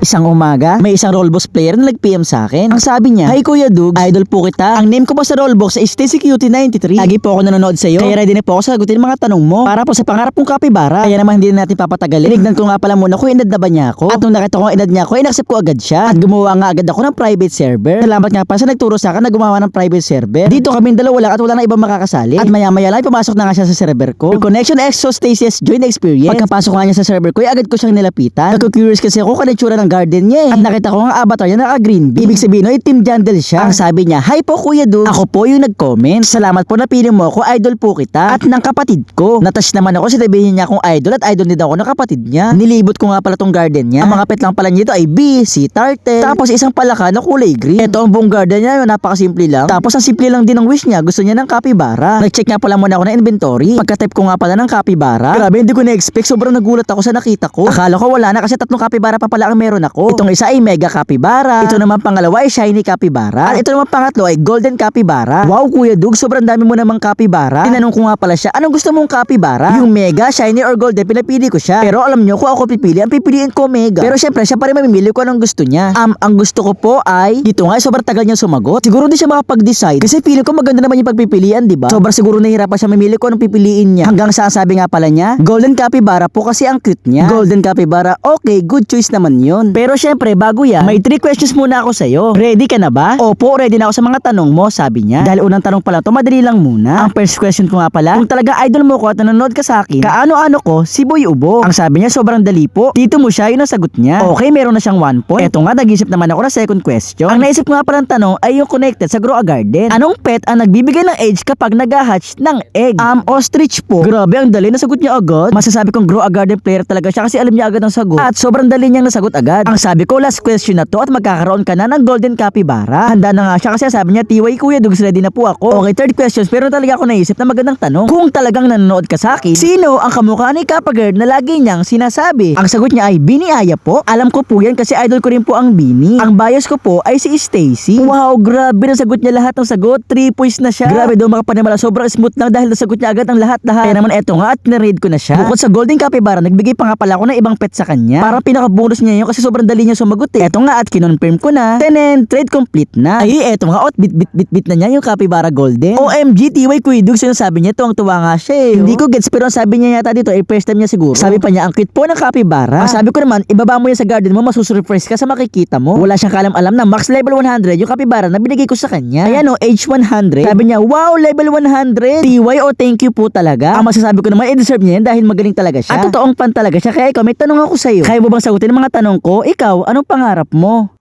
Isang umaga, may isang Roblox player na nag-PM sa akin. Ang sabi niya, "Hi Kuya Dugs, idol po kita. Ang name ko po sa Roblox ay StacyCutie93. Lagi po ako nanonood sa iyo. Kaya ready na po ako sagutin mga tanong mo para po sa pangarap kong kapibara. Kaya naman hindi na natin papatagalin. Tinignan ko nga pala muna kung inad na ba niya ako. At nung nakita ko ang inad niya ako, in-accept ko agad siya. At gumawa nga agad ako ng private server. Salamat nga pala sa nagturo sa akin na gumawa ng private server. Dito kaming dalawa lang at wala na ibang makakasali. At maya-maya lang pumasok na nga siya sa server ko. Your connection EXO Stacy's join experience. Pagkapasok nga niya sa server ko, ay agad ko siyang nilapitan. Nagko-curious kasi ako kung itsura ng garden niya eh. At nakita ko nga avatar niya naka-green bee. Ibig sabihin no, Team Jandel siya. Ang sabi niya, "Hi po Kuya Dugs. Ako po yung nag-comment. Salamat po na pili mo ako, idol po kita. At ng kapatid ko." Natouch naman ako, sinabihin niya akong idol at idol din ako ng kapatid niya. Nilibot ko nga pala tong garden niya. Ang mga pet lang pala nito ay bee, sea turtle, tapos isang palaka na kulay green. Ito ang buong garden niya, napakasimple lang. Tapos ang simple lang din ng wish niya, gusto niya ng capybara. Nag-check nga pala muna ako ng inventory. Pagka-type ko nga pala ng capybara, grabe hindi ko na-expect, sobrang nagulat ako sa nakita ko. Akala ko wala na kasi 3 capybara pa pala ang meron ako. Itong isa ay mega capybara. Ito naman pangalawa ay shiny capybara. At ito naman pangatlo ay golden capybara. Wow Kuya Dugs, sobrang dami mo namang capybara. Tinanong ko nga pala siya, anong gusto mong capybara? Yung mega, shiny or golden, pinapili ko siya. Pero alam nyo, kung ako pipili, ang pipiliin ko mega. Pero syempre, siya pa rin mamimili ko anong gusto niya. Ang gusto ko po ay, dito nga, sobrang tagal niya sumagot. Siguro di siya makapag-decide. Kasi feeling ko maganda naman yung pagpipilian, di ba? Sobrang siguro nahihirapan siya mamili ko anong pipiliin niya. Hanggang sa sabi nga pala niya, golden capybara po kasi ang cute niya. Golden capybara, okay, good choice naman yun. Pero syempre, bago yan, may 3 questions muna ako sa'yo. Ready ka na ba? Opo, ready na ako sa mga tanong mo, sabi niya. Dahil unang tanong pala to, madali lang muna. Ang first question ko nga pala, kung talaga idol mo ko at nanonood ka sa akin, kaano-ano ko si Boy Ubo? Ang sabi niya, sobrang dali po. Dito mo siya, yun ang sagot niya. Okay, meron na siyang 1 point. Eto nga, nag-isip naman ako na second question. Ang naisip ko nga palang tanong ay yung connected sa Grow a Garden. Anong pet ang nagbibigay ng eggs kapag nag-hatch ng egg? Ostrich po. Grabe, ang dali, nasagot niya agad. Masasabi kong Grow a Garden player talaga siya kasi alam niya agad ang sagot. At sobrang dali niyang nasagot agad. Ang sabi ko, last question na to at magkakaroon ka na ng golden capybara. Handa na nga siya kasi sabi niya, "TY Kuya Dugs, ready na po ako." Okay, third questions, pero talaga ako naisip na magandang tanong. Kung talagang nanonood ka sa akin, sino ang kamukha ni Kappa Girl na lagi niyang sinasabi? Ang sagot niya ay Beanie Aya po. Alam ko po yan kasi idol ko rin po ang Beanie. Ang bias ko po ay si Stacy. Wow, grabe, nasagot niya lahat ng sagot. 3 points na siya. Grabe daw mga panimala, sobrang smooth lang dahil nasagot niya agad ang lahat-lahat. Kaya naman eto nga at na-read ko na siya. Bukod sa golden capybara, nagbigay pa nga pala ako ng ibang pet sa kanya. Parang pinaka-bonus niya yun kasi sobrang dali niya sumagot eh. Eto nga at kinonfirm ko na. Tenen, trade complete na. Ay, eto nga at bit na niya yung capybara golden. OMG, TY Kuya Dugs, yung sabi niya, tuwang-tuwa nga siya eh. Hindi ko gets pero ang sabi niya yata dito ay first time niya siguro. Sabi pa niya, ang cute po ng capybara. Ang sabi ko naman, ibaba mo yan sa garden mo, masusurprise ka sa makikita mo. Wala siyang kalam-alam na max level 100 yung capybara na binigay ko sa kanya. Ayan o, age 100. Sabi niya, wow, level 100. TY o thank you po talaga. Ang masasabi ko naman, deserve niya yan dahil magaling talaga siya. At totoong fan talaga siya. Kaya ikaw, may tanong ako sa'yo. Kaya mo bang sagutin ang mga tanong ko? Ikaw, anong pangarap mo?